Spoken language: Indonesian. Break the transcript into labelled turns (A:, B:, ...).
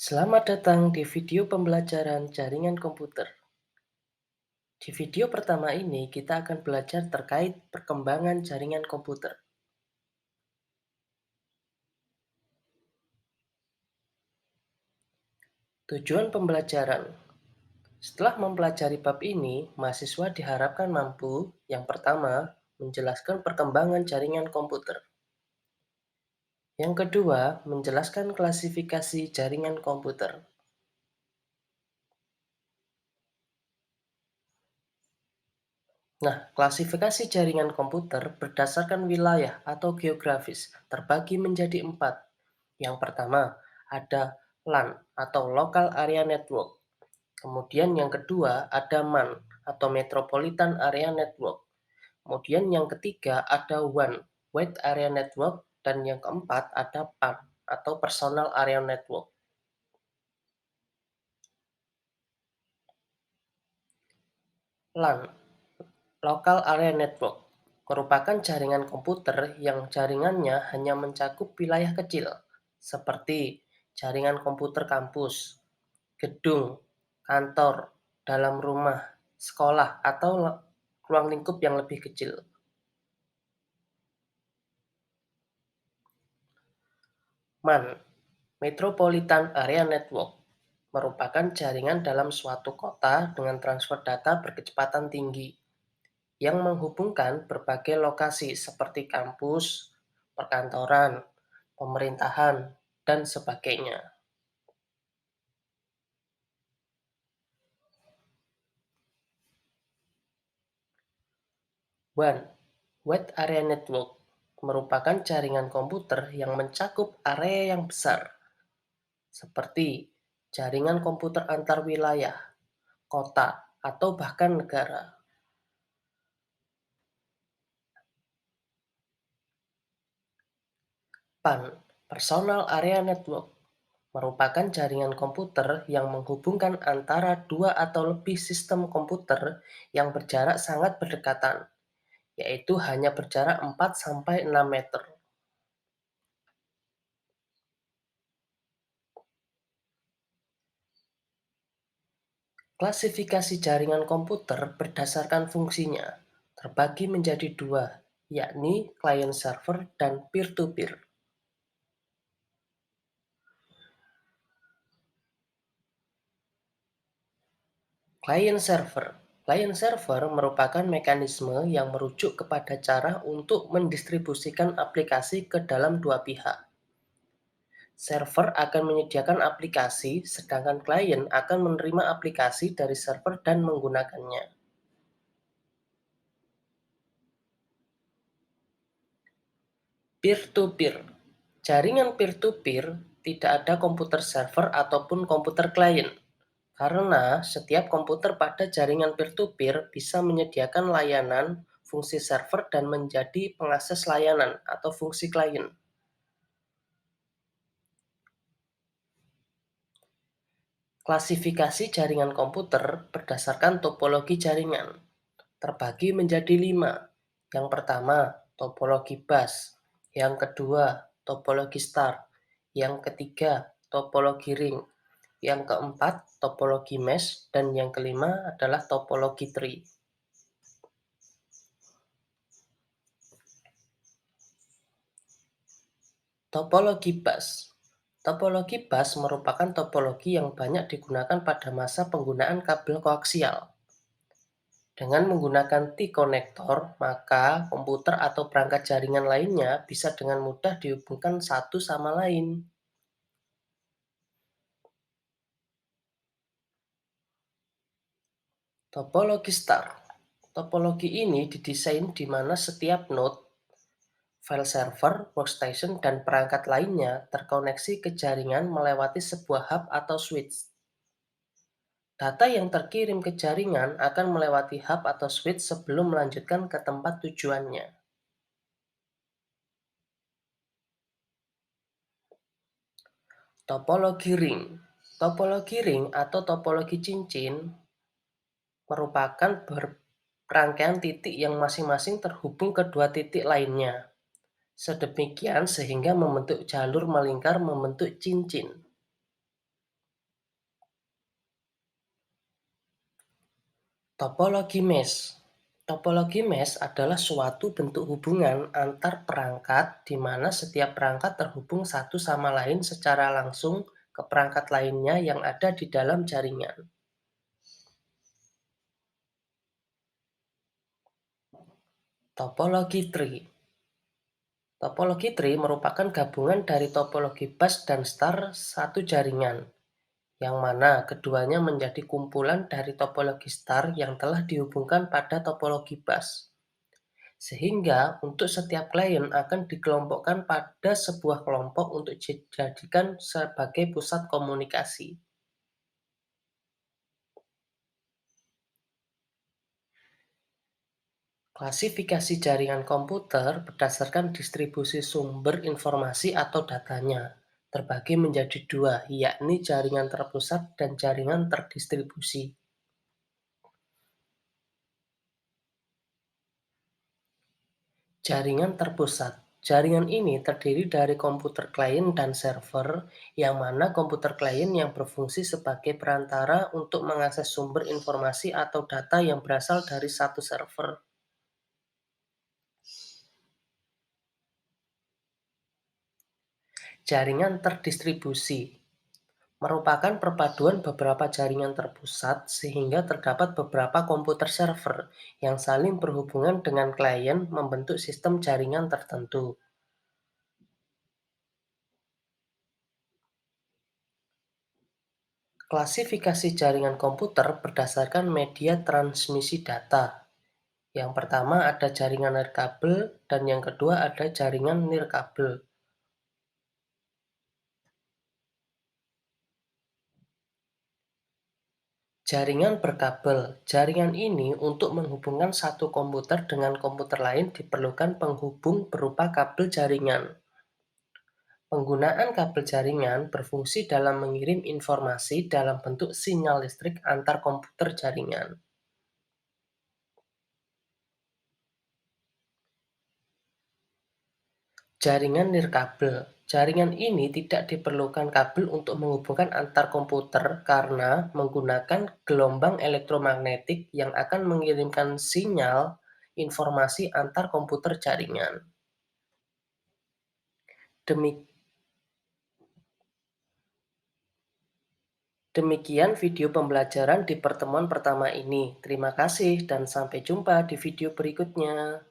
A: Selamat datang di video pembelajaran jaringan komputer. Di video pertama ini, kita akan belajar terkait perkembangan jaringan komputer. Tujuan pembelajaran. Setelah mempelajari bab ini, mahasiswa diharapkan mampu, yang pertama, menjelaskan perkembangan jaringan komputer. Yang kedua, menjelaskan klasifikasi jaringan komputer. Nah, klasifikasi jaringan komputer berdasarkan wilayah atau geografis terbagi menjadi 4. Yang pertama, ada LAN atau Local Area Network. Kemudian yang kedua ada MAN atau Metropolitan Area Network. Kemudian yang ketiga ada WAN, Wide Area Network. Dan yang keempat ada PAN atau Personal Area Network. LAN, Local Area Network, merupakan jaringan komputer yang jaringannya hanya mencakup wilayah kecil, seperti jaringan komputer kampus, gedung, kantor, dalam rumah, sekolah, atau ruang lingkup yang lebih kecil. MAN, Metropolitan Area Network, merupakan jaringan dalam suatu kota dengan transfer data berkecepatan tinggi yang menghubungkan berbagai lokasi seperti kampus, perkantoran, pemerintahan, dan sebagainya. WAN, Wide Area Network, merupakan jaringan komputer yang mencakup area yang besar, seperti jaringan komputer antar wilayah, kota, atau bahkan negara. PAN, Personal Area Network, merupakan jaringan komputer yang menghubungkan antara dua atau lebih sistem komputer yang berjarak sangat berdekatan, yaitu hanya berjarak 4-6 meter. Klasifikasi jaringan komputer berdasarkan fungsinya, terbagi menjadi dua, yakni client-server dan peer-to-peer. Client-server Client-server merupakan mekanisme yang merujuk kepada cara untuk mendistribusikan aplikasi ke dalam dua pihak. Server akan menyediakan aplikasi, sedangkan klien akan menerima aplikasi dari server dan menggunakannya. Peer-to-peer Jaringan peer-to-peer tidak ada komputer server ataupun komputer klien, karena setiap komputer pada jaringan peer-to-peer bisa menyediakan layanan, fungsi server, dan menjadi pengakses layanan atau fungsi klien. Klasifikasi jaringan komputer berdasarkan topologi jaringan terbagi menjadi 5. Yang pertama, topologi bus. Yang kedua, topologi star. Yang ketiga, topologi ring. Yang keempat, topologi mesh. Dan yang kelima adalah topologi tree. Topologi bus. Topologi bus merupakan topologi yang banyak digunakan pada masa penggunaan kabel koaksial. Dengan menggunakan T-konektor, maka komputer atau perangkat jaringan lainnya bisa dengan mudah dihubungkan satu sama lain. Topologi star. Topologi ini didesain di mana setiap node, file server, workstation, dan perangkat lainnya terkoneksi ke jaringan melewati sebuah hub atau switch. Data yang terkirim ke jaringan akan melewati hub atau switch sebelum melanjutkan ke tempat tujuannya. Topologi ring. Topologi ring atau topologi cincin merupakan rangkaian titik yang masing-masing terhubung ke dua titik lainnya. Sedemikian sehingga membentuk jalur melingkar membentuk cincin. Topologi mesh. Topologi mesh adalah suatu bentuk hubungan antar perangkat di mana setiap perangkat terhubung satu sama lain secara langsung ke perangkat lainnya yang ada di dalam jaringan. Topologi tree. Topologi tree merupakan gabungan dari topologi bus dan star satu jaringan, yang mana keduanya menjadi kumpulan dari topologi star yang telah dihubungkan pada topologi bus. Sehingga untuk setiap klien akan dikelompokkan pada sebuah kelompok untuk dijadikan sebagai pusat komunikasi. Klasifikasi jaringan komputer berdasarkan distribusi sumber informasi atau datanya, terbagi menjadi dua, yakni jaringan terpusat dan jaringan terdistribusi. Jaringan terpusat. Jaringan ini terdiri dari komputer klien dan server, yang mana komputer klien yang berfungsi sebagai perantara untuk mengakses sumber informasi atau data yang berasal dari satu server. Jaringan terdistribusi merupakan perpaduan beberapa jaringan terpusat sehingga terdapat beberapa komputer server yang saling berhubungan dengan klien membentuk sistem jaringan tertentu. Klasifikasi jaringan komputer berdasarkan media transmisi data. Yang pertama ada jaringan nirkabel dan yang kedua ada jaringan nirkabel. Jaringan berkabel. Jaringan ini untuk menghubungkan satu komputer dengan komputer lain diperlukan penghubung berupa kabel jaringan. Penggunaan kabel jaringan berfungsi dalam mengirim informasi dalam bentuk sinyal listrik antar komputer jaringan. Jaringan nirkabel. Jaringan ini tidak diperlukan kabel untuk menghubungkan antar komputer karena menggunakan gelombang elektromagnetik yang akan mengirimkan sinyal informasi antar komputer jaringan. Demi- Demikian video pembelajaran di pertemuan pertama ini. Terima kasih dan sampai jumpa di video berikutnya.